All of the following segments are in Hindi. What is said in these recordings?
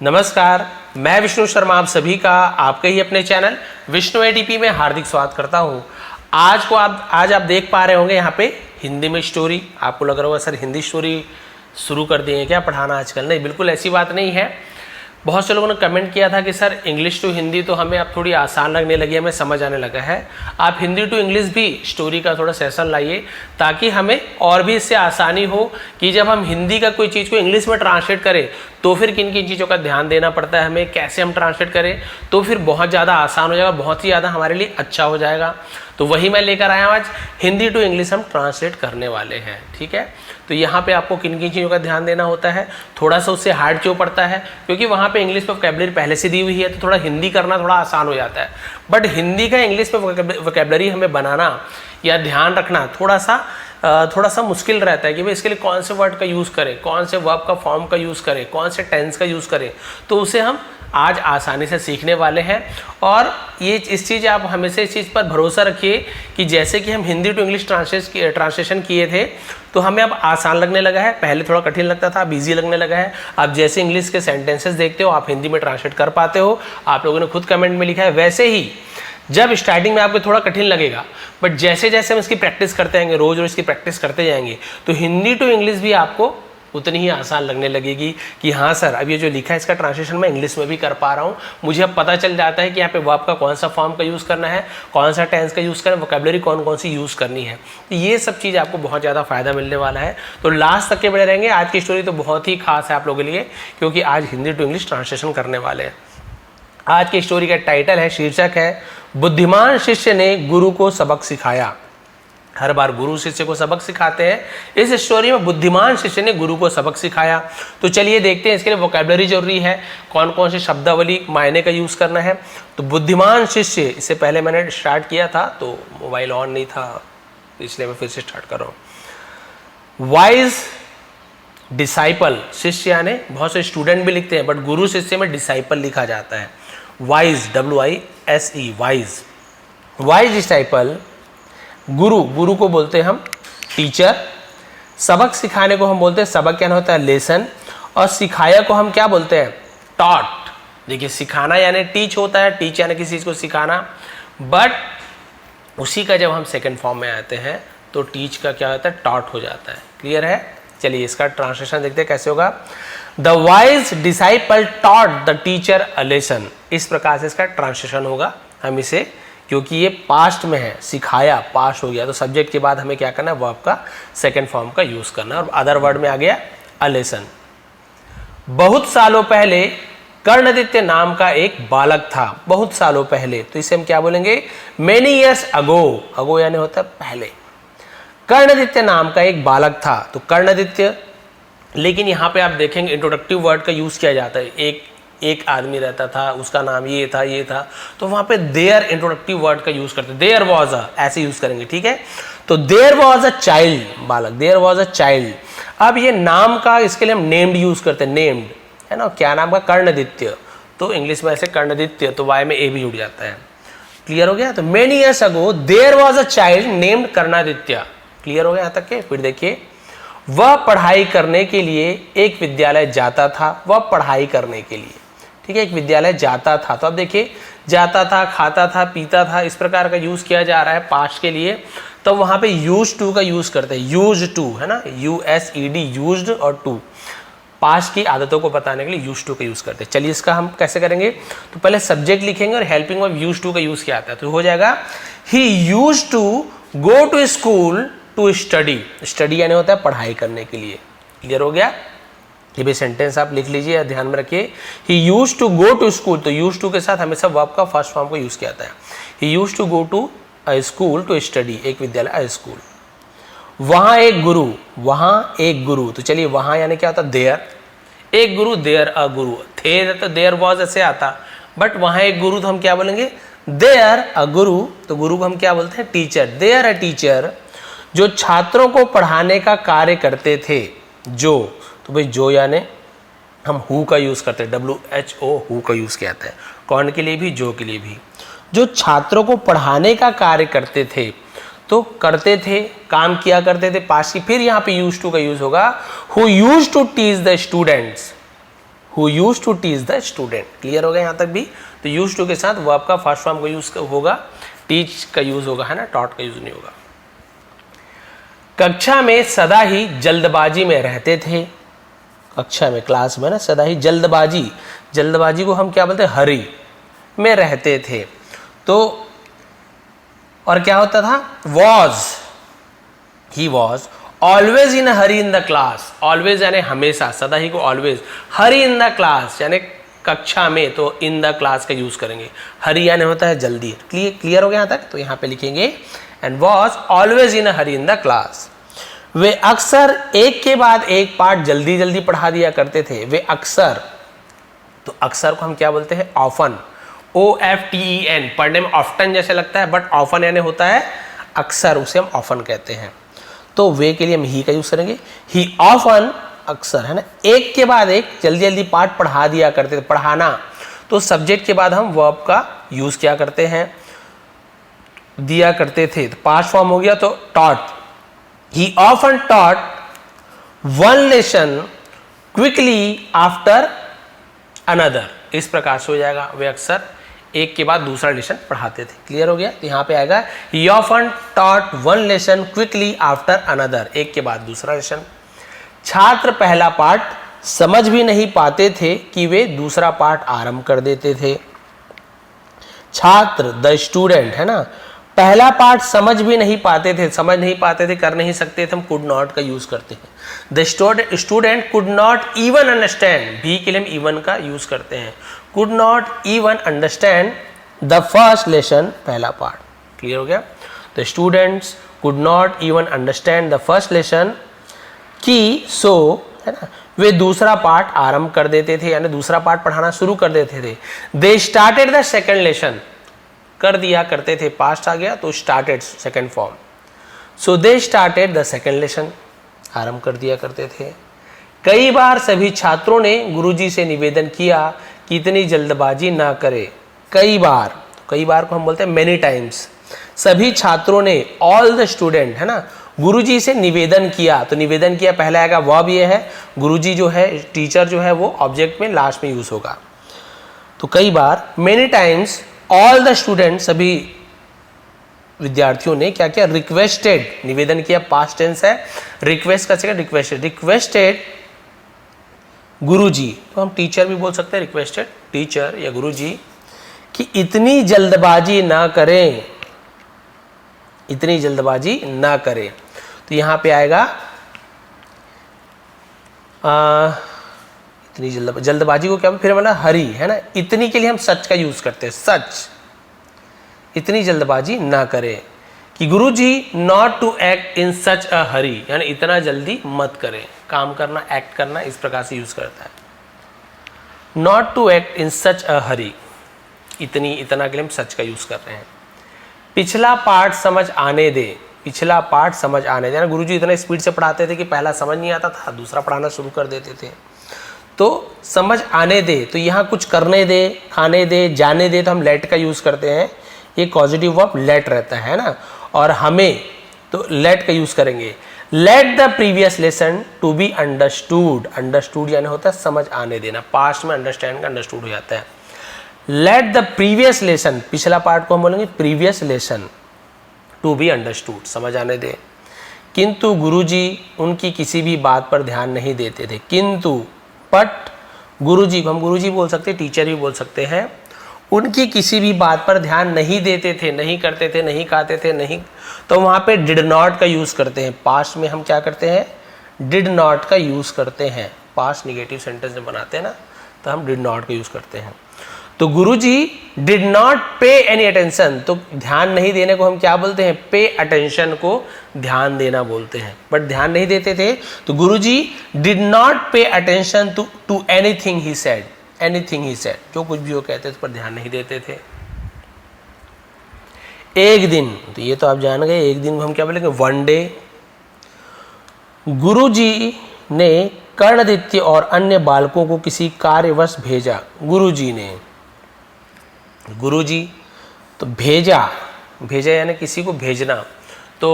नमस्कार, मैं विष्णु शर्मा आप सभी का आपके ही अपने चैनल विष्णु एडीपी में हार्दिक स्वागत करता हूं। आज आप देख पा रहे होंगे यहाँ पे हिंदी में स्टोरी। आपको लग रहा होगा सर हिंदी स्टोरी शुरू कर दिए हैं क्या पढ़ाना आजकल? नहीं, बिल्कुल ऐसी बात नहीं है। बहुत से लोगों ने कमेंट किया था कि सर इंग्लिश टू हिंदी तो हमें अब थोड़ी आसान लगने लगी है, हमें समझ आने लगा है। आप हिंदी टू इंग्लिश भी स्टोरी का थोड़ा सेशन लाइए ताकि हमें और भी इससे आसानी हो कि जब हम हिंदी का कोई चीज़ को इंग्लिश में ट्रांसलेट करें तो फिर किन किन चीज़ों का ध्यान देना पड़ता है, हमें कैसे हम ट्रांसलेट करें, तो फिर बहुत ज़्यादा आसान हो जाएगा, बहुत ही ज़्यादा हमारे लिए अच्छा हो जाएगा। तो वही मैं लेकर आया हूँ। आज हिंदी टू इंग्लिश हम ट्रांसलेट करने वाले हैं, ठीक है। तो यहाँ पे आपको किन किन चीज़ों का ध्यान देना होता है, थोड़ा सा उससे हार्ड क्यों पड़ता है, क्योंकि वहाँ पे इंग्लिश में वोकैबुलरी पहले से दी हुई है, तो थोड़ा हिंदी करना थोड़ा आसान हो जाता है। बट हिंदी का इंग्लिश में वोकैबुलरी हमें बनाना या ध्यान रखना थोड़ा सा मुश्किल रहता है कि भाई इसके लिए कौन से वर्ड का यूज़ करें, कौन से वर्ब का फॉर्म का यूज़ करें, कौन से टेंस का यूज़ करें। तो उसे हम आज आसानी से सीखने वाले हैं। और ये इस चीज़ आप हमेशा इस चीज़ पर भरोसा रखिए कि जैसे कि हम हिंदी टू इंग्लिश ट्रांसलेशन किए थे तो हमें अब आसान लगने लगा है। पहले थोड़ा कठिन लगता था, अब ईजी लगने लगा है। आप जैसे इंग्लिश के सेंटेंसेस देखते हो आप हिंदी में ट्रांसलेट कर पाते हो। आप लोगों ने खुद कमेंट में लिखा है। वैसे ही जब स्टार्टिंग में आपको थोड़ा कठिन लगेगा, बट जैसे जैसे हम इसकी प्रैक्टिस करते जाएंगे, रोज रोज इसकी प्रैक्टिस करते जाएंगे, तो हिंदी टू इंग्लिश भी आपको उतनी ही आसान लगने लगेगी कि हाँ सर अब ये जो लिखा है इसका ट्रांसलेशन मैं इंग्लिश में भी कर पा रहा हूँ। मुझे अब पता चल जाता है कि यहाँ पे वर्ब का कौन सा फॉर्म का यूज़ करना है, कौन सा टेंस का यूज़ करना है, वोकैबुलरी कौन कौन सी यूज़ करनी है। तो ये सब चीज़ आपको बहुत ज़्यादा फायदा मिलने वाला है। तो लास्ट तक के बड़े रहेंगे। आज की स्टोरी तो बहुत ही खास है आप लोगों के लिए, क्योंकि आज हिंदी टू इंग्लिश ट्रांसलेशन करने वाले हैं। आज की स्टोरी का टाइटल है, शीर्षक है, बुद्धिमान शिष्य ने गुरु को सबक सिखाया। हर बार गुरु शिष्य को सबक सिखाते हैं, इस स्टोरी में बुद्धिमान शिष्य ने गुरु को सबक सिखाया। तो चलिए देखते हैं इसके लिए वोकैबुलरी जरूरी है, कौन कौन से शब्दावली मायने का यूज़ करना है। तो बुद्धिमान शिष्य, इससे पहले मैंने स्टार्ट किया था तो मोबाइल ऑन नहीं था, इसलिए मैं फिर से स्टार्ट कर रहा हूँ। वाइज डिसाइपल, शिष्य यानी बहुत से स्टूडेंट भी लिखते हैं, बट गुरु शिष्य में डिसाइपल लिखा जाता है। Wise, WISE, wise. Wise disciple, गुरु को बोलते हैं हम टीचर। सबक सिखाने को हम बोलते हैं, सबक क्या होता है, लेसन। और सिखाया को हम क्या बोलते हैं, टॉट। देखिए सिखाना यानी टीच होता है, टीच यानी किसी चीज़ को सिखाना, बट उसी का जब हम सेकंड फॉर्म में आते हैं तो टीच का क्या होता है, टॉट हो जाता है। क्लियर है? चलिए इसका ट्रांसलेशन देखते हैं कैसे होगा। The wise disciple taught the teacher a lesson. इस प्रकार से इसका ट्रांसलेशन होगा। हम इसे, क्योंकि ये पास्ट में है, सिखाया पास्ट हो गया, तो सब्जेक्ट के बाद हमें क्या करना है, वर्ब का सेकंड फॉर्म का यूज करना है, और अदर वर्ड में आ गया अ लेसन। बहुत सालों पहले कर्णदित्य नाम का एक बालक था। बहुत सालों पहले, तो इसे हम क्या बोलेंगे, मेनी ईयर्स अगो। अगो यानी होता है पहले। कर्णदित्य नाम का एक बालक था, तो कर्णदित्य, लेकिन यहाँ पे आप देखेंगे इंट्रोडक्टिव वर्ड का यूज किया जाता है। एक आदमी रहता था, उसका नाम ये था, तो वहां पे देयर इंट्रोडक्टिव वर्ड का यूज करते, देयर वॉज अ, ऐसे यूज करेंगे, ठीक है। तो देयर वॉज अ चाइल्ड, बालक, देयर वॉज अ चाइल्ड। अब ये नाम का, इसके लिए हम नेम्ड यूज करते हैं, नेम्ड है ना। क्या नाम का, कर्णदित्य, तो इंग्लिश में ऐसे कर्णदित्य, तो वाई में ए भी जुड़ जाता है। क्लियर हो गया? तो many years ago there was a child named Karnaditya. Clear हो गया यहाँ तक के? फिर देखिए, वह पढ़ाई करने के लिए एक विद्यालय जाता था। वह पढ़ाई करने के लिए, ठीक है, एक विद्यालय जाता था। तो अब देखिए, जाता था, खाता था, पीता था, इस प्रकार का यूज किया जा रहा है पास्ट के लिए। तो वहां पे यूज टू का यूज करते हैं, यूज टू है ना, USED, यूज्ड और टू, पास्ट की आदतों को बताने के लिए यूज टू का यूज करते हैं। चलिए इसका हम कैसे करेंगे, तो पहले सब्जेक्ट लिखेंगे और हेल्पिंग वर्ब यूज टू का यूज किया आता है, तो हो जाएगा, he used to go to school to study. Study यानी होता है पढ़ाई करने के लिए। क्लियर हो गया? ये भी सेंटेंस आप लिख लीजिए, ध्यान में रखिए। He used to go to school, तो यूज टू के साथ हमेशा वर्ब का फर्स्ट फॉर्म को यूज किया जाता है। He used to go to a school to study, एक विद्यालय, अ स्कूल। वहां एक गुरु, वहां एक गुरु, तो चलिए वहां यानी क्या होता है, देयर। एक गुरु, देयर अ गुरु, थे तो देयर वॉज ऐसे आता, बट वहां एक गुरु, तो हम क्या बोलेंगे, देयर अ गुरु। तो गुरु को हम क्या बोलते हैं, टीचर। देयर अ टीचर, जो छात्रों को पढ़ाने का कार्य करते थे। जो, तो भाई जो यानी हम हु का यूज करते हैं, WHO, हु का यूज किया जाता है, कौन के लिए भी, जो के लिए भी। जो छात्रों को पढ़ाने का कार्य करते थे, तो करते थे, काम किया करते थे, पास की। फिर यहाँ पे यूज टू का यूज होगा, who use to teach the students. Who use to teach the student. Clear हो गया यहाँ तक भी। तो यूज टू के साथ वर्ब का फर्स्ट फॉर्म का यूज होगा, टीच का यूज होगा, है ना, टॉट का यूज नहीं होगा। कक्षा में सदा ही जल्दबाजी में रहते थे। कक्षा में, क्लास में ना, सदा ही जल्दबाजी, जल्दबाजी को हम क्या बोलते हैं, हरी में रहते थे। तो और क्या होता था, he was always in hurry in the class. Always यानी हमेशा, सदा ही को always, Hari in the class यानी कक्षा में, तो इन द क्लास का यूज करेंगे। हरी यानी होता है जल्दी। क्लियर हो गया यहाँ तक। तो यहाँ पे लिखेंगे and was always in hurry in the class. वे अक्सर एक के बाद एक पार्ट जल्दी जल्दी पढ़ा दिया करते थे। वे अक्सर, तो अक्सर को हम क्या बोलते हैं, ऑफन, OFTEN। पढ़ने में ऑफ्टन जैसे लगता है, बट ऑफन यानी होता है अक्सर, उसे हम ऑफन कहते हैं। तो वे के लिए हम ही का यूज करेंगे। ही ऑफन, अक्सर, है ना, एक के बाद एक जल्दी जल्दी पार्ट पढ़ा दिया करते थे। पढ़ाना, तो सब्जेक्ट के बाद हम वर्ब का यूज क्या करते हैं, दिया करते थे। तो पास्ट फॉर्म हो गया, तो टॉट। ही often taught one lesson quickly after another. इस प्रकार से हो जाएगा, वे अक्सर एक के बाद दूसरा लेसन पढ़ाते थे। क्लियर हो गया। तो यहाँ पे आएगा ही often taught one lesson quickly after another, एक के बाद दूसरा लेसन। छात्र पहला पाठ समझ भी नहीं पाते थे कि वे दूसरा पाठ आरंभ कर देते थे। छात्र, द स्टूडेंट, है ना, पहला पाठ समझ भी नहीं पाते थे, समझ नहीं पाते थे, कर नहीं सकते थे, हम कुड नॉट का यूज करते हैं। The student could not even understand, भी के लिए हम इवन का यूज करते हैं। Could not even understand the first lesson, पहला पार्ट। क्लियर हो गया। The students could not even understand the first lesson की, सो, है ना, वे दूसरा पार्ट आरंभ कर देते थे, यानी दूसरा पार्ट पढ़ाना शुरू कर देते थे। They started the second lesson, कर दिया करते थे, पास्ट आ गया तो started, second form. So they started the second lesson, आरंभ कर दिया करते थे। कई बार सभी छात्रों ने गुरुजी से निवेदन किया कि इतनी जल्दबाजी ना करे। कई बार, कई बार को हम बोलते हैं मेनी टाइम्स। सभी छात्रों ने, ऑल द स्टूडेंट, है ना, गुरुजी से निवेदन किया। तो निवेदन किया पहला आएगा, वर्ब ये है, गुरुजी जो है, टीचर जो है, वो ऑब्जेक्ट में लास्ट में यूज होगा। तो कई बार, many times, all the student, सभी विद्यार्थियों ने क्या किया, रिक्वेस्टेड, निवेदन किया, पास्ट टेंस है, रिक्वेस्ट का सेकंड रिक्वेस्टेड, रिक्वेस्टेड गुरुजी। तो हम टीचर भी बोल सकते हैं, रिक्वेस्टेड टीचर या गुरुजी, कि इतनी जल्दबाजी ना करें, इतनी जल्दबाजी ना करें। तो यहां पे आएगा इतनी जल्दबाजी को क्या, फिर मतलब हरी, है ना, इतनी के लिए हम सच का यूज करते हैं, सच, इतनी जल्दबाजी ना करें। कि गुरुजी नॉट टू एक्ट इन सच अ हरी, यानी इतना जल्दी मत करें, काम करना, एक्ट करना, इस प्रकार से यूज करता है। नॉट टू एक्ट इन सच अ हरी, इतनी, इतना के लिए हम सच का यूज कर रहे हैं। पिछला पार्ट समझ आने दे, पिछला पार्ट समझ आने दे, गुरुजी इतना स्पीड से पढ़ाते थे कि पहला समझ नहीं आता था, दूसरा पढ़ाना शुरू कर देते थे। तो समझ आने दे, तो यहाँ कुछ करने दे, खाने दे, जाने दे, तो हम लेट का यूज करते हैं। ये पॉजिटिव वर्ब लेट रहता है ना, और हमें तो लेट का यूज करेंगे। Let the previous lesson to be understood, understood यानी होता है समझ आने देना, पास्ट में अंडरस्टैंड का अंडरस्टूड हो जाता है। लेट द प्रीवियस लेसन, पिछला पार्ट को हम बोलेंगे previous lesson, to be understood, समझ आने दे। किंतु गुरुजी उनकी किसी भी बात पर ध्यान नहीं देते थे। किंतु, बट, गुरुजी को हम गुरुजी बोल सकते हैं, टीचर भी बोल सकते हैं। उनकी किसी भी बात पर ध्यान नहीं देते थे, नहीं करते थे, नहीं खाते थे, नहीं, तो वहाँ पे डिड नॉट का यूज़ करते हैं। पास्ट में हम क्या करते हैं, डिड नॉट का यूज़ करते हैं। पास्ट निगेटिव सेंटेंस जब बनाते हैं ना, तो हम डिड नॉट का यूज़ करते हैं। तो गुरुजी डिड नॉट पे एनी अटेंशन, तो ध्यान नहीं देने को हम क्या बोलते हैं, पे अटेंशन को ध्यान देना बोलते हैं। बट ध्यान नहीं देते थे, तो Guruji did not pay attention to anything he said, anything he said, जो कुछ भी वो कहते थे उस पर ध्यान नहीं देते थे। एक दिन, तो ये तो आप जान गए, एक दिन को हम क्या बोलेंगे, वन डे। गुरुजी ने कर्णदित्य और अन्य बालकों को किसी कार्यवश भेजा। गुरुजी ने, गुरुजी तो भेजा, भेजा यानी किसी को भेजना। तो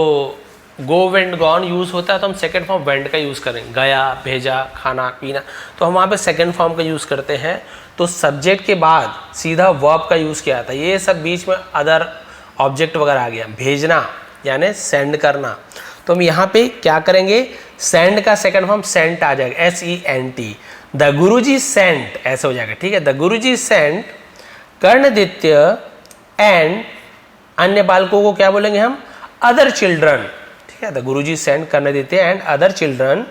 गो वेंट गॉन यूज होता है तो हम सेकेंड फॉर्म वेंट का यूज करेंगे, गया, भेजा, खाना पीना, तो हम वहाँ पे सेकेंड फॉर्म का यूज करते हैं। तो सब्जेक्ट के बाद सीधा वर्ब का यूज किया था। ये सब बीच में अदर ऑब्जेक्ट वगैरह आ गया। भेजना यानी सेंड करना, तो हम यहाँ पे क्या करेंगे, सेंड का सेकंड फॉर्म सेंट आ जाएगा, SENT। द गुरुजी सेंट ऐसे हो जाएगा, ठीक है। The Guruji sent Karnaditya and अन्य बालकों को क्या बोलेंगे हम, अदर चिल्ड्रन, ठीक है। The Guruji sent Karnaditya and other children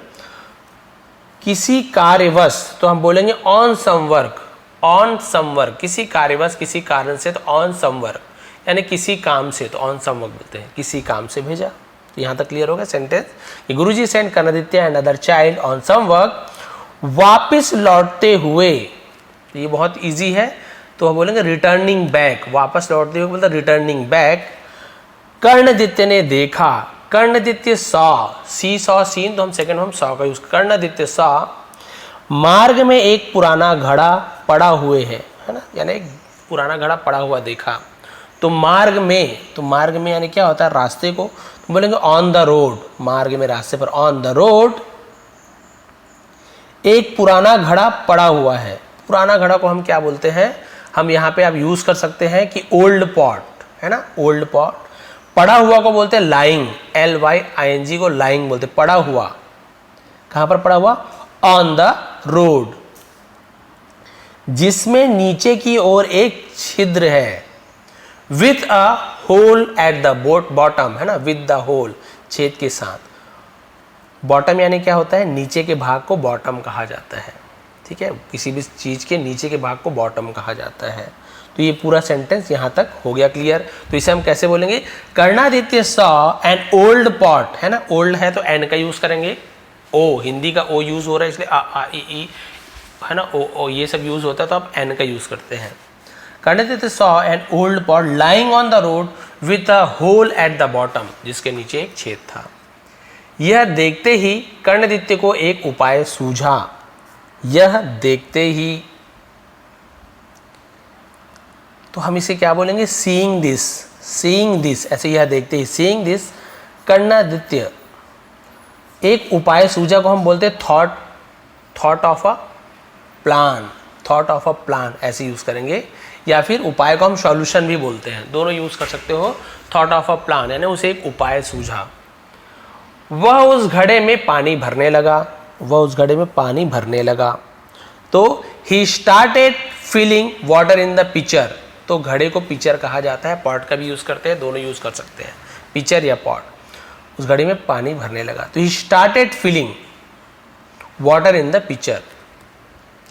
किसी कार्यवश, तो हम बोलेंगे on some work, on some work, किसी कार्यवश, किसी कारण से, तो ऑन सम वर्क यानी किसी काम से, तो ऑन सम वर्क बोलते हैं, किसी काम से भेजा। यहाँ तक क्लियर हो गया सेंटेंस कि Guruji sent Karnaditya and other child on some work. वापस लौटते हुए, ये बहुत इजी है, तो हम बोलेंगे रिटर्निंग बैक, वापस लौटते हुए बोलते रिटर्निंग बैक। कर्णदित्य ने देखा, कर्णदित्य सॉ, सी सॉ सीन, तो हम सेकंड हम सॉ का यूज, कर्णदित्य सॉ मार्ग में एक पुराना घड़ा पड़ा हुए है ना, यानी एक पुराना घड़ा पड़ा हुआ देखा। तो मार्ग में यानी क्या होता है, रास्ते को, तो बोलेंगे ऑन द रोड, मार्ग में रास्ते पर, ऑन द रोड एक पुराना घड़ा पड़ा हुआ है। पुराना घड़ा को हम क्या बोलते हैं, हम यहाँ पे आप यूज कर सकते हैं कि ओल्ड पॉट, है ना, ओल्ड पॉट। पड़ा हुआ को बोलते हैं लाइंग, LYING को लाइंग बोलते, पड़ा हुआ। कहां पर पड़ा हुआ, ऑन द रोड, जिसमें नीचे की ओर एक छिद्र है, with a hole at the bottom, है ना, विद द होल, छेद के साथ। बॉटम यानी क्या होता है, नीचे के भाग को बॉटम कहा जाता है, ठीक है। किसी भी चीज के नीचे के भाग को बॉटम कहा जाता है। तो ये पूरा सेंटेंस यहाँ तक हो गया क्लियर। तो इसे हम कैसे बोलेंगे, कर्णादित्य सॉ एन ओल्ड पॉट, है ना, ओल्ड है तो एन का यूज करेंगे, ओ, हिंदी का ओ यूज हो रहा है इसलिए आ ई, है ना, ओ ये सब यूज होता है, तो आप एन का यूज करते हैं। Karnaditya saw an old pot lying on the road with a hole at the bottom, जिसके नीचे एक छेद था। यह देखते ही कर्णदित्य को एक उपाय सूझा, यह देखते ही, तो हम इसे क्या बोलेंगे, सीइंग दिस, सीइंग दिस, ऐसे यह देखते ही, सीइंग दिस, कर्णदित्य एक उपाय सूझा को हम बोलते हैं thought of a plan, thought of a plan ऐसे यूज करेंगे। या फिर उपाय को हम सॉल्यूशन भी बोलते हैं, दोनों यूज कर सकते हो। थॉट ऑफ अ प्लान यानी उसे एक उपाय सूझा। वह उस घड़े में पानी भरने लगा, वह उस घड़े में पानी भरने लगा। तो he started filling water in the pitcher, तो घड़े को पिचर कहा जाता है, पॉट का भी यूज करते हैं, दोनों यूज कर सकते हैं, पिचर या पॉट। उस घड़े में पानी भरने लगा, तो he started filling water in the pitcher,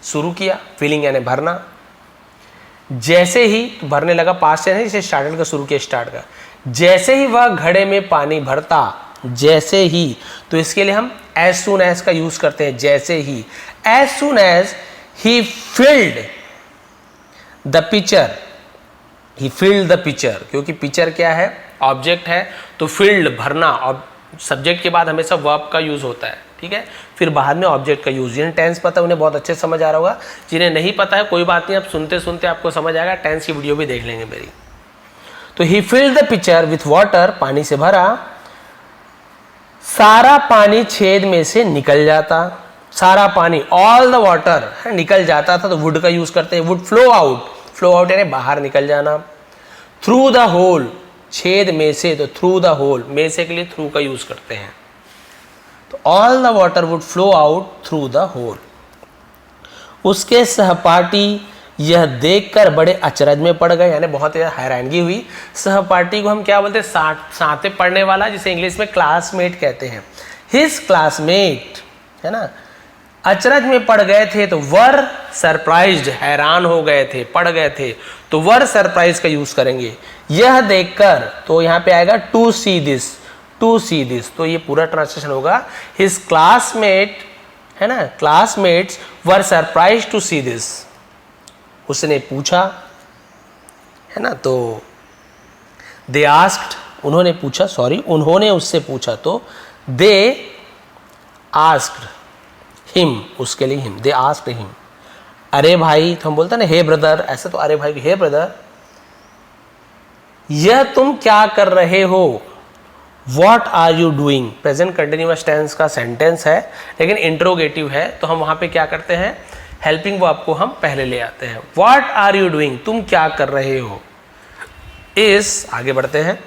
शुरू किया, फिलिंग यानी भरना। जैसे ही, तो भरने लगा पास से नहीं, इसे स्टार्टेड का शुरू किया, स्टार्ट का। जैसे ही वह घड़े में पानी भरता, जैसे ही, तो इसके लिए हम एज सुन एज का यूज करते हैं, जैसे ही। As soon as he filled the pitcher, he filled the pitcher, क्योंकि पिचर क्या है, ऑब्जेक्ट है, तो फिल्ड भरना, और सब्जेक्ट के बाद हमेशा वर्ब का यूज होता है, ठीक है। फिर बाद में ऑब्जेक्ट का यूज। जिन्हें टेंस पता है उन्हें बहुत अच्छे समझ आ रहा होगा, जिन्हें नहीं पता है कोई बात नहीं, आप सुनते सुनते आपको समझ आएगा, टेंस की वीडियो भी देख लेंगे मेरी। तो he filled the pitcher with water, पानी से भरा, सारा पानी छेद में से निकल जाता, सारा पानी, ऑल द वाटर निकल जाता था, तो वुड का यूज करते हैं, would flow out, flow out यानी बाहर निकल जाना। थ्रू द होल, छेद में से, तो थ्रू द होल, में से के लिए थ्रू का यूज करते हैं, तो all the water would flow out through the hole. उसके सहपाठी यह देखकर बड़े अचरज में पड़ गए, यानी बहुत हैरानगी हुई। सहपाठी को हम क्या बोलते हैं, साथ में पढ़ने वाला, जिसे इंग्लिश में क्लासमेट कहते हैं। हिज क्लासमेट, है ना, अचरज में पड़ गए थे, तो वर सरप्राइज्ड, हैरान हो गए थे, पड़ गए थे, तो वर सरप्राइज का यूज करेंगे। यह देखकर, तो यहाँ पे आएगा to see this, to see this, तो ये पूरा ट्रांसलेशन होगा, हिज क्लासमेट, है ना, classmates were surprise to see this. उसने पूछा, है ना, तो दे आस्क्ड, उन्होंने पूछा, सॉरी, उन्होंने उससे पूछा, तो दे आस्क्ड हिम, उसके लिए हिम, दे आस्क्ड हिम। अरे भाई, तो हम बोलते हैं ना हे ब्रदर, ऐसे तो अरे भाई, हे ब्रदर, यह तुम क्या कर रहे हो। What are you doing present continuous tense का सेंटेंस है लेकिन इंट्रोगेटिव है, तो हम वहां पे क्या करते हैं, हेल्पिंग वर्ब को हम पहले ले आते हैं। व्हाट आर यू डूइंग, तुम क्या कर रहे हो। इस आगे बढ़ते हैं,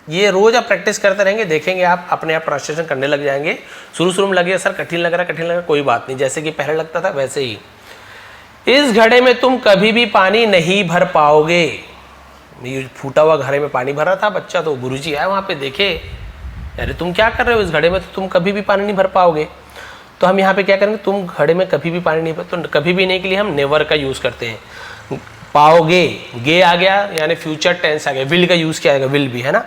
ये रोज आप प्रैक्टिस करते रहेंगे, देखेंगे आप अपने आप ट्रांसलेशन करने लग जाएंगे। शुरू में लगे सर कठिन लग रहा, कोई बात नहीं, जैसे कि पहले लगता था वैसे ही। इस घड़े में तुम कभी भी पानी नहीं भर पाओगे। फूटा हुआ घड़े में पानी भर रहा था बच्चा, तो गुरुजी आए वहां पे, देखे अरे तुम क्या कर रहे हो, इस घड़े में तो तुम कभी भी पानी नहीं भर पाओगे। तो हम यहाँ पे क्या करेंगे, तुम घड़े में कभी भी पानी नहीं भर, तो कभी भी नहीं के लिए हम नेवर का यूज करते हैं। पाओगे, गे आ गया यानी फ्यूचर टेंस आ गया, विल का यूज किया जाएगा, विल भी है ना।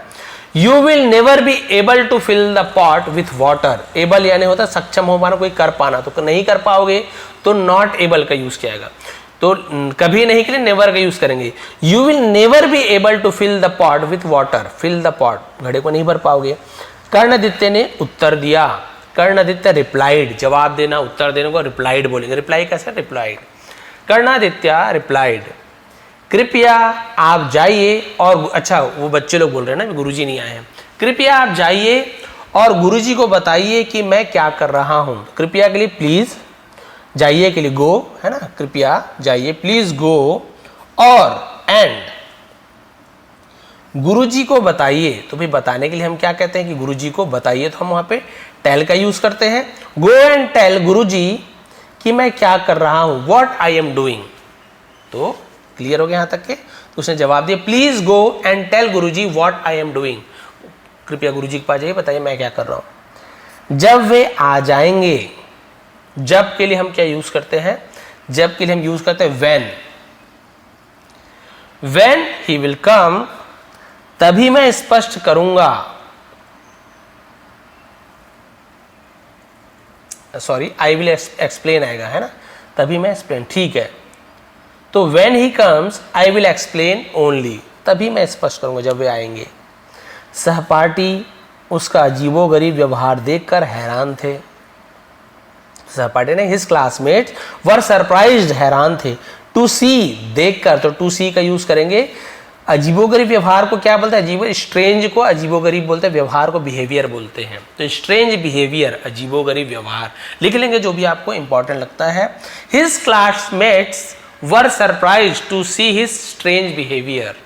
You will never be able to fill the pot with water. Able यानी होता है सक्षम हो पाना, कोई कर पाना, तो नहीं कर पाओगे तो नॉट एबल का यूज किया जाएगा। तो कभी नहीं के लिए नेवर का यूज करेंगे। You will never be able to fill the pot with water. Fill the pot, घड़े को नहीं भर पाओगे। कर्णदित्य ने उत्तर दिया। कर्णदित्य रिप्लाइड, जवाब देना, उत्तर देने को रिप्लाइड बोलेंगे। रिप्लाई कैसे, रिप्लाइड। कर्णादित्य रिप्लाइड, कृपया आप जाइए और, अच्छा वो बच्चे लोग बोल रहे हैं ना, गुरुजी नहीं आए हैं। कृपया आप जाइए और गुरुजी को बताइए कि मैं क्या कर रहा हूं। कृपया के लिए प्लीज, जाइए के लिए गो है ना, कृपया जाइए, प्लीज गो, और एंड गुरुजी को बताइए। तो भाई बताने के लिए हम क्या कहते हैं कि गुरुजी को बताइए, तो हम वहां पे टेल का यूज करते हैं। गो एंड टेल गुरुजी कि मैं क्या कर रहा हूं, व्हाट आई एम डूइंग। तो क्लियर हो गया यहां तक के। तो उसने जवाब दिया, please go and tell Guruji what I am doing. कृपया गुरुजी के पास जाइए, बताइए मैं क्या कर रहा हूं। जब वे आ जाएंगे, जब के लिए हम क्या यूज करते हैं, जब के लिए हम यूज करते हैं when. When he will come, तभी मैं स्पष्ट करूंगा, सॉरी आई विल एक्सप्लेन आएगा है ना, तभी मैं एक्सप्लेन, ठीक है। तो when he comes I will explain only, तभी मैं स्पष्ट करूंगा जब वे आएंगे। सहपाठी उसका अजीबोगरीब व्यवहार देखकर हैरान थे। सहपाठी ने, हिज क्लासमेट्स वर सरप्राइज्ड, हैरान थे। टू सी, देखकर, तो टू सी का यूज करेंगे। अजीबोगरीब व्यवहार को क्या बोलते हैं, अजीबो, स्ट्रेंज को अजीबोगरीब बोलते हैं, व्यवहार को बिहेवियर बोलते हैं। तो स्ट्रेंज बिहेवियर, अजीबोगरीब व्यवहार लिख लेंगे जो भी आपको इंपॉर्टेंट लगता है। His classmates were surprised to see his strange behaviour.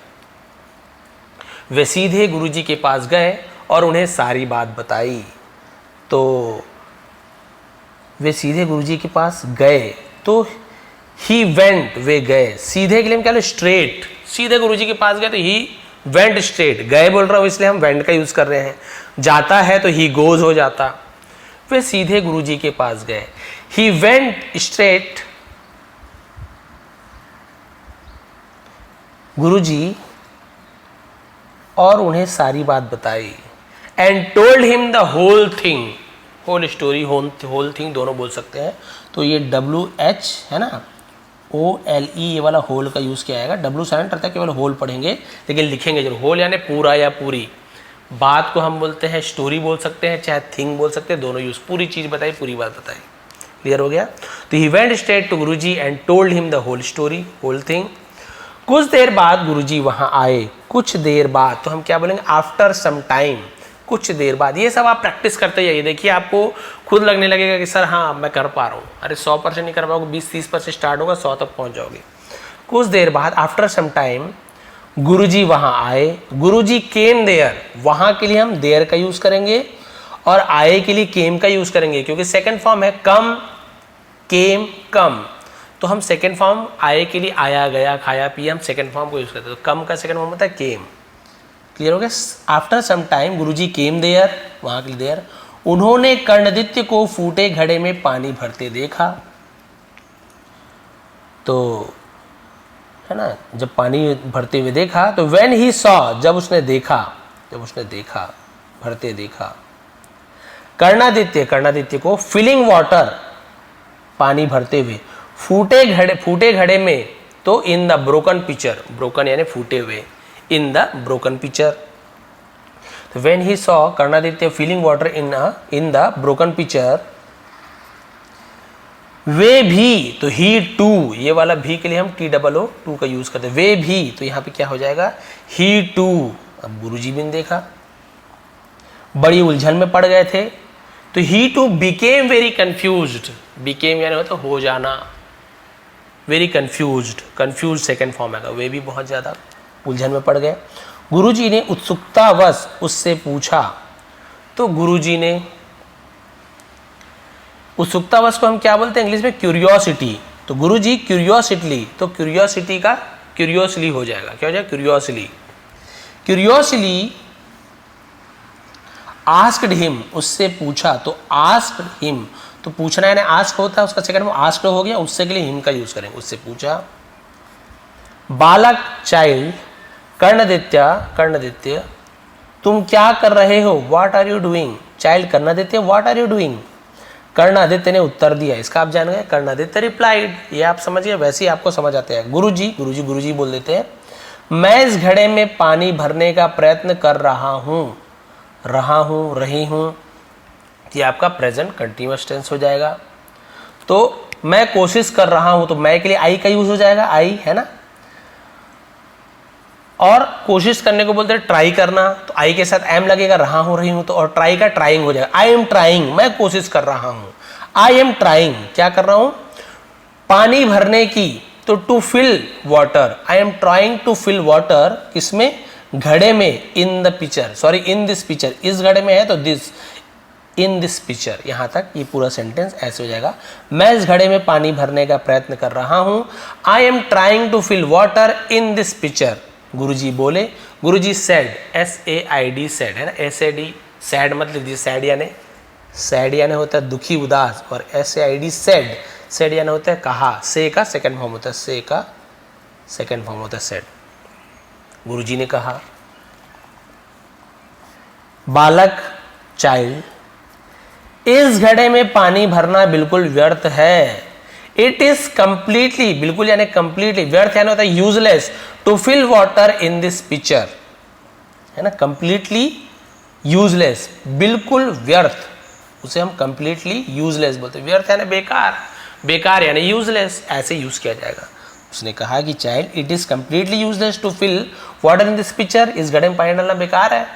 वे सीधे गुरुजी के पास गए और उन्हें सारी बात बताई। तो वे सीधे गुरुजी के पास गए, तो ही वेंट, वे गए। सीधे के लिए हम क्या, स्ट्रेट, सीधे गुरुजी के पास गए तो ही वेंट स्ट्रेट। गए बोल रहा हूं इसलिए हम वेंट का यूज कर रहे हैं। जाता है तो ही गोज हो जाता। वे सीधे गुरुजी के पास गए, ही वेंट स्ट्रेट, गुरुजी, और उन्हें सारी बात बताई। And told him the whole thing, whole story, whole thing दोनों बोल सकते हैं। तो ये WH है ना, OLE, ये वाला होल का यूज किया जाएगा। W साइलेंट रहता है, केवल होल पढ़ेंगे, लेकिन लिखेंगे जरूर। होल यानी पूरा या पूरी बात को हम बोलते हैं स्टोरी बोल सकते हैं, चाहे थिंग बोल सकते हैं, दोनों यूज। पूरी चीज बताई, पूरी बात बताई। क्लियर हो गया। तो he went straight to Guruji and told him the whole story, whole thing. कुछ देर बाद गुरुजी वहां आए। कुछ देर बाद, तो हम क्या बोलेंगे, आफ्टर सम टाइम, कुछ देर बाद। ये सब आप प्रैक्टिस करते जाइए, देखिए आपको खुद लगने लगेगा कि सर हाँ मैं कर पा रहा हूँ। अरे 100% नहीं कर पाओगे, 20-30% स्टार्ट होगा, 100 तक पहुंच जाओगे। कुछ देर बाद, आफ्टर सम टाइम, गुरुजी वहां आए। गुरुजी केम देयर, वहां के लिए हम देयर का यूज करेंगे, और आए के लिए केम का यूज करेंगे, क्योंकि सेकेंड फॉर्म है कम, केम, कम। तो हम सेकेंड फॉर्म आए के लिए आया, गया, खाया, पिया, हम सेकेंड फॉर्म को यूज करते हैं। तो कम का सेकेंड फॉर्म होता है केम। क्लियर हो गया। After some time Guruji came there, वहां के लिए देयर। उन्होंने कर्णदित्य को फूटे घड़े में पानी भरते देखा। तो है ना, जब पानी भरते हुए देखा, तो व्हेन ही सॉ, जब उसने देखा, भरते देखा। कर्णादित्य को फिलिंग वाटर, पानी भरते हुए। फूटे घड़े में, तो in the broken pitcher, broken यानी फूटे हुए, इन द ब्रोकन पिक्चर। तो when he saw Karnaditya filling water in the broken pitcher, वे भी, तो ही टू, ये वाला भी के लिए हम TOO का यूज करते हैं। वे भी, तो यहां पे क्या हो जाएगा, ही टू अब गुरुजी भी ने देखा, बड़ी उलझन में पड़ गए थे। तो he too became very confused, became यानी होता हो जाना, very confused, confuse second form है, वे भी बहुत ज़्यादा उलझन में पड़ गए। गुरुजी ने उत्सुकतावश उससे पूछा, तो गुरुजी ने, उत्सुकतावश को हम क्या बोलते हैं इंग्लिश में, क्यूरियोसिटी। तो गुरुजी क्यूरियोसिटली, तो क्यूरियोसिटी का क्यूरियोसली हो जाएगा, क्या हो जाएगा, क्यूरियोसली। क्यूरियोसली आस्क्ड हिम, उससे पूछा, तो आस्क्ड हिम, तो पूछना यानी आस्क होता है, उसका सेकंड में आस्क्ड हो गया, उससे के लिए हिम का यूज करेंगे, उससे पूछा। बालक चाइल्ड, कर्णदित्य, कर्णदित्य तुम क्या कर रहे हो, what are you doing. Child Karnaditya, what are you doing. Karnaditya ने उत्तर दिया, इसका आप जान गए, कर्णादित्य रिप्लाइड, ये आप समझिए, वैसे ही आपको समझ आते हैं। गुरुजी, गुरुजी, गुरुजी बोल देते हैं, मैं इस घड़े में पानी भरने का प्रयत्न कर रहा हूँ, रही हूँ, ये आपका प्रेजेंट कंटिन्यूअस टेंस हो जाएगा। तो मैं कोशिश कर रहा हूँ, तो मैं के लिए आई का यूज हो जाएगा, आई है ना, और कोशिश करने को बोलते हैं ट्राई करना, तो आई के साथ एम लगेगा, रहा हूं, रही हूं, तो और ट्राई का ट्राइंग हो जाएगा, आई एम ट्राइंग, मैं कोशिश कर रहा हूं, आई एम ट्राइंग, क्या कर रहा हूं, पानी भरने की, तो to fill water, I am trying to fill water, किसमें, घड़े में, in the picture, sorry in this picture, इस घड़े में है तो दिस, इन दिस पिक्चर, यहां तक ये पूरा सेंटेंस ऐसे हो जाएगा, मैं इस घड़े में पानी भरने का प्रयत्न कर रहा हूं, I am trying to fill water in this pitcher. Guruji बोले, गुरुजी सेड, SAID सेड है ना, SAD सैड मत लीजिए, सैड यानी होता है दुखी उदास, और SAID सेड, सेड यानी होता है कहा, से का सेकंड फॉर्म होता है, से का सेकंड फॉर्म होता है सेड। गुरुजी ने कहा, बालक चाइल्ड, इस घड़े में पानी भरना बिल्कुल व्यर्थ है, इट इज कंप्लीटली, बिल्कुल यानी कंप्लीटली, व्यर्थ यानी होता है useless, to fill water in this picture, है ना, कंप्लीटली यूजलेस, बिल्कुल व्यर्थ, उसे हम कंप्लीटली यूजलेस बोलते हैं, व्यर्थ यानी बेकार, बेकार यानी यूजलेस, ऐसे यूज किया जाएगा। उसने कहा कि child, it is completely useless to fill water in this picture, इस घड़े में पानी डालना बेकार है,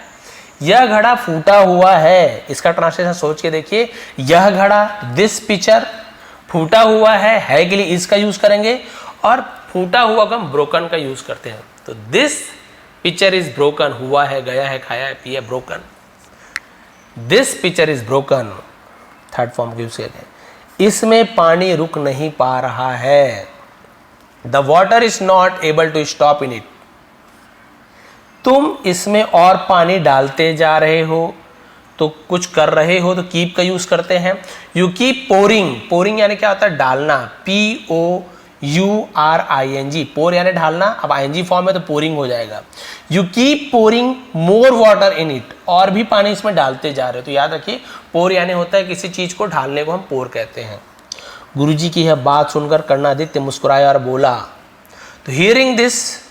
यह घड़ा फूटा हुआ है, इसका ट्रांसलेशन सोच के देखिए, यह घड़ा, दिस पिक्चर, फूटा हुआ है के लिए इसका यूज करेंगे, और फूटा हुआ को हम ब्रोकन का यूज करते हैं, तो दिस पिक्चर इज ब्रोकन, हुआ है, गया है, खाया है, पिया, broken, this picture is broken, third form use करते हैं, इसमें पानी रुक नहीं पा रहा है, the water is not able to stop in it, तुम इसमें और पानी डालते जा रहे हो, तो कुछ कर रहे हो, तो कीप का यूज करते हैं, यू कीप पोरिंग, पोरिंग यानी क्या होता है, डालना, POURING, पोर यानी ढालना, अब ING फॉर्म में तो पोरिंग हो जाएगा, you keep pouring more water in it, और भी पानी इसमें डालते जा रहे हो, तो याद रखिए पोर यानी होता है किसी चीज को ढालने को हम पोर कहते हैं। गुरुजी की यह बात सुनकर कर्णादित्य मुस्कुराया और बोला, तो हियरिंग दिस,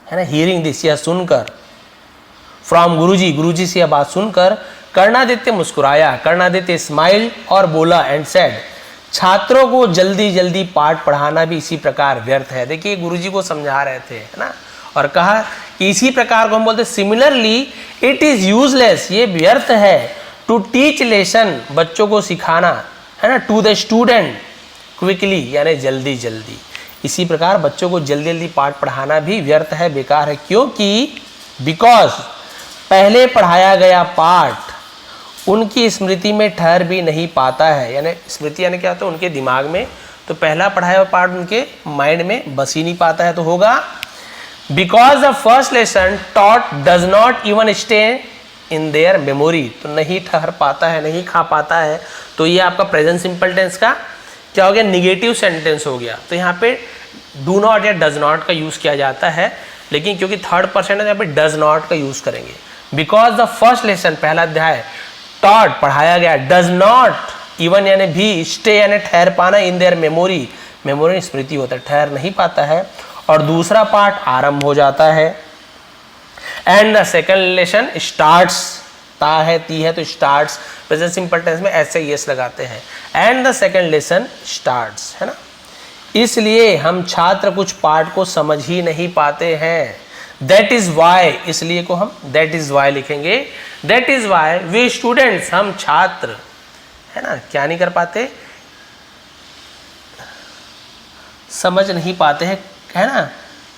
है ना, हियरिंग दिस, यह सुनकर, फ्रॉम गुरुजी, गुरुजी से यह बात सुनकर कर्णादित्य मुस्कुराया, कर्णादित्य स्माइल और बोला एंड सेड, छात्रों को जल्दी जल्दी पाठ पढ़ाना भी इसी प्रकार व्यर्थ है। देखिए गुरुजी को समझा रहे थे, है ना, और कहा कि इसी प्रकार को हम बोलते, सिमिलरली इट इज यूजलेस, ये व्यर्थ है, टू टीच लेसन, बच्चों को सिखाना, है ना, टू द स्टूडेंट क्विकली यानी जल्दी जल्दी, इसी प्रकार बच्चों को जल्दी जल्दी पाठ पढ़ाना भी व्यर्थ है, बेकार है, क्योंकि बिकॉज पहले पढ़ाया गया पाठ उनकी स्मृति में ठहर भी नहीं पाता है, यानी स्मृति यानी क्या होता है, उनके दिमाग में, तो पहला पढ़ाया हुआ पाठ उनके माइंड में बस ही नहीं पाता है, तो होगा because the first lesson taught does not even stay in their memory, तो नहीं ठहर पाता है, नहीं खा पाता है, तो ये आपका प्रेजेंट सिंपल टेंस का क्या हो गया, निगेटिव सेंटेंस हो गया। तो यहाँ पे डू नॉट या डज नॉट का यूज किया जाता है, लेकिन क्योंकि थर्ड पर्सन है यहाँ पे डज नॉट का यूज करेंगे। बिकॉज द फर्स्ट लेसन, पहला अध्याय, टॉट पढ़ाया गया, डज नॉट इवन यानी भी, स्टे यानी ठहर पाना, इन देयर मेमोरी, मेमोरी स्मृति होता है, ठहर नहीं पाता है, और दूसरा पार्ट आरंभ हो जाता है। And the second lesson starts, ता है ती है तो स्टार्ट्स, प्रेजेंट सिंपल टेंस में ऐसे यस लगाते हैं, and the second lesson starts, है ना। इसलिए हम छात्र कुछ पाठ को समझ ही नहीं पाते हैं, दैट इज वाई, इसलिए को हम दैट इज वाई लिखेंगे। That is why we students, हम छात्र, है ना, क्या नहीं कर पाते, समझ नहीं पाते हैं, है ना।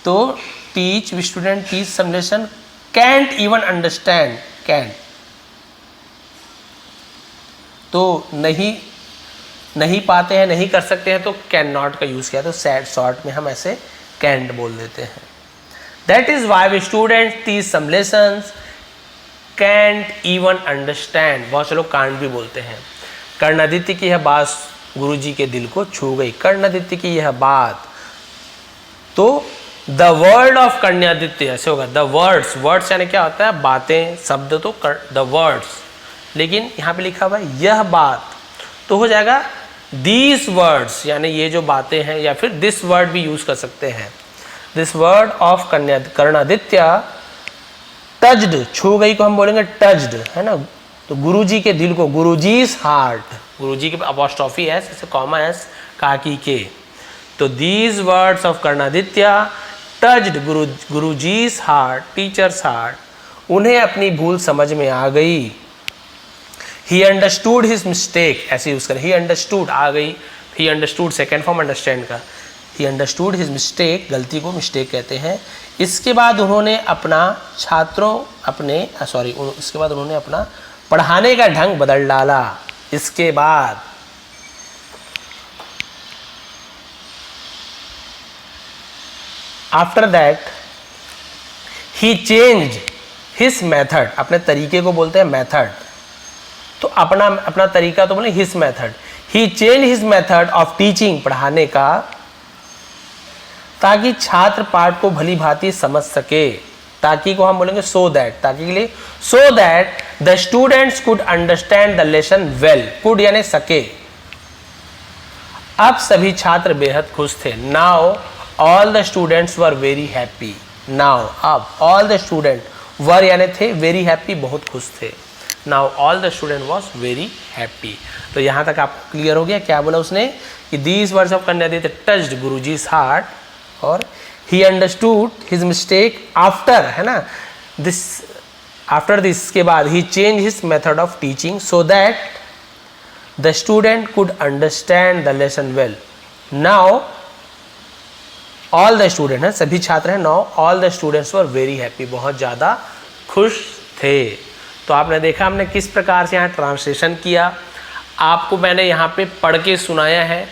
तो teach, we student teach some lesson, can't even understand, can't तो नहीं पाते हैं, नहीं कर सकते हैं, तो कैन नॉट का यूज किया, तो सैड शॉर्ट में हम ऐसे कैंट बोल देते हैं। That is why we student teach some lessons, can't even understand, बहुत से लोग कांट भी बोलते हैं। कर्णादित्य की यह बात गुरुजी के दिल को छू गई, कर्णादित्य की यह बात, तो द वर्ड ऑफ कर्णादित्य ऐसे होगा, द वर्ड्स, वर्ड्स यानी क्या होता है, बातें, शब्द, तो द वर्ड्स, लेकिन यहाँ पे लिखा हुआ है यह बात, तो हो जाएगा दीज वर्ड्स, यानी ये जो बातें हैं, या फिर दिस वर्ड भी यूज कर सकते हैं। This word of Karnaditya touched, छू गई को हम बोलेंगे टच्ड, है ना, तो गुरुजी के दिल को, गुरुजीज हार्ट, गुरुजी के अपॉस्ट्रोफी एस, जैसे कॉमा एस, काकी के, तो these words of Karnaditya touched Guruji's heart, teacher's heart, उन्हें अपनी भूल समझ में आ गई। ही अंडरस्टूड हिज मिस्टेक, ऐसे यूज करें, ही अंडरस्टूड आ गई, he understood second form understand का, ही अंडरस्टूड हिज मिस्टेक, गलती को मिस्टेक कहते हैं। इसके बाद उन्होंने अपना इसके बाद उन्होंने अपना पढ़ाने का ढंग बदल डाला। इसके बाद after that he change his method, अपने तरीके को बोलते हैं मेथड, तो अपना तरीका तो बोले his method, he change his method of teaching, पढ़ाने का, ताकि छात्र पाठ को भली भांति समझ सके, ताकि को हम बोलेंगे सो दैट, ताकि के लिए, सो that the students could understand the lesson well, could यानी सके। अब सभी छात्र बेहद खुश थे। Now all the students were very happy, now अब ऑल द स्टूडेंट, वर यानी थे, वेरी हैप्पी बहुत खुश थे। Now all the student was very happy. तो यहाँ तक आपको क्लियर हो गया क्या बोला उसने, कि these words of Karnaditya touched Guruji's heart, और he understood his mistake after, है ना, दिस, आफ्टर दिस के बाद he change his method of teaching so that the student could understand the lesson well. Now all the student है, सभी छात्र हैं, now all the students were very happy, बहुत ज़्यादा खुश थे। तो आपने देखा हमने किस प्रकार से यहाँ ट्रांसलेशन किया, आपको मैंने यहाँ पे पढ़ के सुनाया है।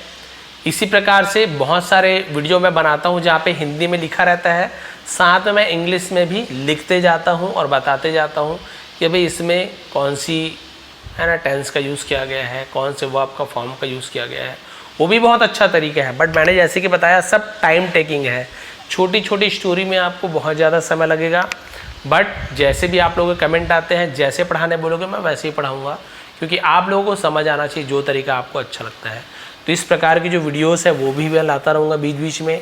इसी प्रकार से बहुत सारे वीडियो मैं बनाता हूँ जहाँ पे हिंदी में लिखा रहता है, साथ में मैं इंग्लिश में भी लिखते जाता हूँ और बताते जाता हूँ कि भाई इसमें कौन सी, है ना, टेंस का यूज़ किया गया है, कौन से वर्ब का फॉर्म का यूज़ किया गया है, वो भी बहुत अच्छा तरीका है। बट मैंने जैसे कि बताया सब टाइम टेकिंग है, छोटी छोटी स्टोरी में आपको बहुत ज़्यादा समय लगेगा। बट जैसे भी आप लोगों के कमेंट आते हैं, जैसे पढ़ाने बोलोगे मैं वैसे ही पढ़ाऊँगा, क्योंकि आप लोगों को समझ आना चाहिए जो तरीका आपको अच्छा लगता है। तो इस प्रकार की जो वीडियोस है वो भी मैं लाता रहूँगा बीच बीच में।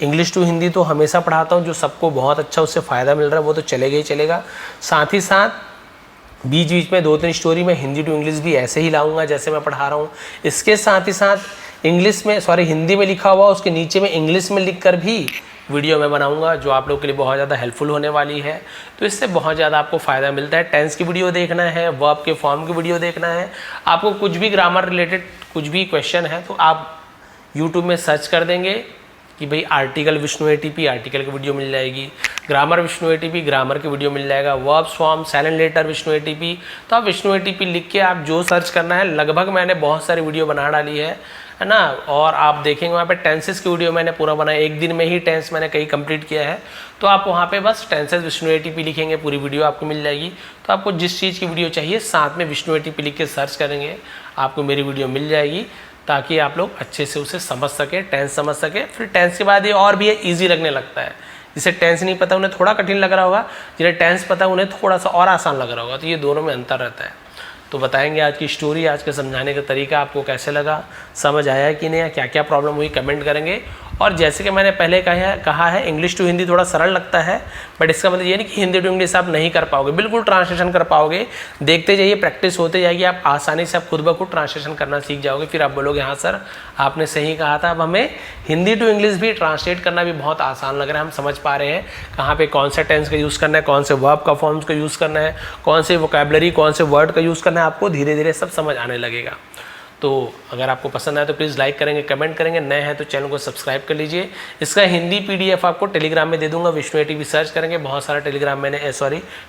इंग्लिश टू हिंदी तो हमेशा पढ़ाता हूँ, जो सबको बहुत अच्छा उससे फ़ायदा मिल रहा है वो तो चलेगा ही चलेगा। साथ ही साथ बीच बीच में 2-3 स्टोरी में हिंदी टू इंग्लिश भी ऐसे ही लाऊंगा जैसे मैं पढ़ा रहा हूँ। इसके साथ ही साथ हिंदी में लिखा हुआ उसके नीचे में इंग्लिश में लिख कर भी वीडियो मैं बनाऊंगा, जो आप लोग के लिए बहुत ज़्यादा हेल्पफुल होने वाली है। तो इससे बहुत ज़्यादा आपको फ़ायदा मिलता है। टेंस की वीडियो देखना है, वर्ब के फॉर्म की वीडियो देखना है, आपको कुछ भी ग्रामर रिलेटेड कुछ भी क्वेश्चन है तो आप यूट्यूब में सर्च कर देंगे कि भाई आर्टिकल विष्णु एटीपी, आर्टिकल की वीडियो मिल जाएगी, ग्रामर विष्णु एटीपी, ग्रामर की वीडियो मिल जाएगा, verbs form silent letter Vishnu ATP. तो आप विष्णु एटीपी लिख के आप जो सर्च करना है, लगभग मैंने बहुत सारी वीडियो बना डाली है ना। और आप देखेंगे वहाँ पे टेंसेस की वीडियो मैंने पूरा बनाया, एक दिन में ही टेंस मैंने कई कंप्लीट किया है। तो आप वहाँ पे बस टेंसेस विष्णु एटीपी लिखेंगे, पूरी वीडियो आपको मिल जाएगी। तो आपको जिस चीज़ की वीडियो चाहिए साथ में विष्णु एटीपी लिख के सर्च करेंगे, आपको मेरी वीडियो मिल जाएगी, ताकि आप लोग अच्छे से उसे समझ सके, टेंस समझ सके। फिर टेंस के बाद ये और भी ईजी लगने लगता है। जिसे टेंस नहीं पता उन्हें थोड़ा कठिन लग रहा होगा, जिन्हें टेंस पता उन्हें थोड़ा सा और आसान लग रहा होगा। तो ये दोनों में अंतर रहता है। तो बताएंगे आज की स्टोरी, आज के समझाने का तरीका आपको कैसे लगा, समझ आया कि नहीं, क्या क्या प्रॉब्लम हुई, कमेंट करेंगे। और जैसे कि मैंने पहले कहा है इंग्लिश टू हिंदी थोड़ा सरल लगता है, बट इसका मतलब ये नहीं कि हिंदी टू इंग्लिश आप नहीं कर पाओगे, बिल्कुल ट्रांसलेशन कर पाओगे। देखते जाइए, प्रैक्टिस होते जाएगी, आप आसानी से आप खुद ब खुद ट्रांसलेशन करना सीख जाओगे। फिर आप बोलोगे हाँ सर आपने सही कहा था, अब हमें हिंदी टू इंग्लिश भी ट्रांसलेट करना भी बहुत आसान लग रहा है, हम समझ पा रहे हैं कहाँ पे कौन से टेंस का यूज़ करना है, कौन से वर्ब का फॉर्म्स का यूज़ करना है, कौन से वोकैबुलरी कौन से वर्ड का यूज़ करना है, आपको धीरे धीरे सब समझ आने लगेगा। तो अगर आपको पसंद आए तो प्लीज़ लाइक करेंगे, कमेंट करेंगे, नए हैं तो चैनल को सब्सक्राइब कर लीजिए। इसका हिंदी पीडीएफ आपको टेलीग्राम में दे दूंगा, विष्णु एटीपी सर्च करेंगे, बहुत सारा टेलीग्राम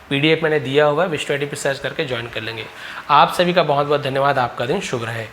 पीडीएफ मैंने दिया हुआ है, विष्णु एटीपी सर्च करके ज्वाइन कर लेंगे। आप सभी का बहुत बहुत धन्यवाद, आपका दिन शुभ रहे।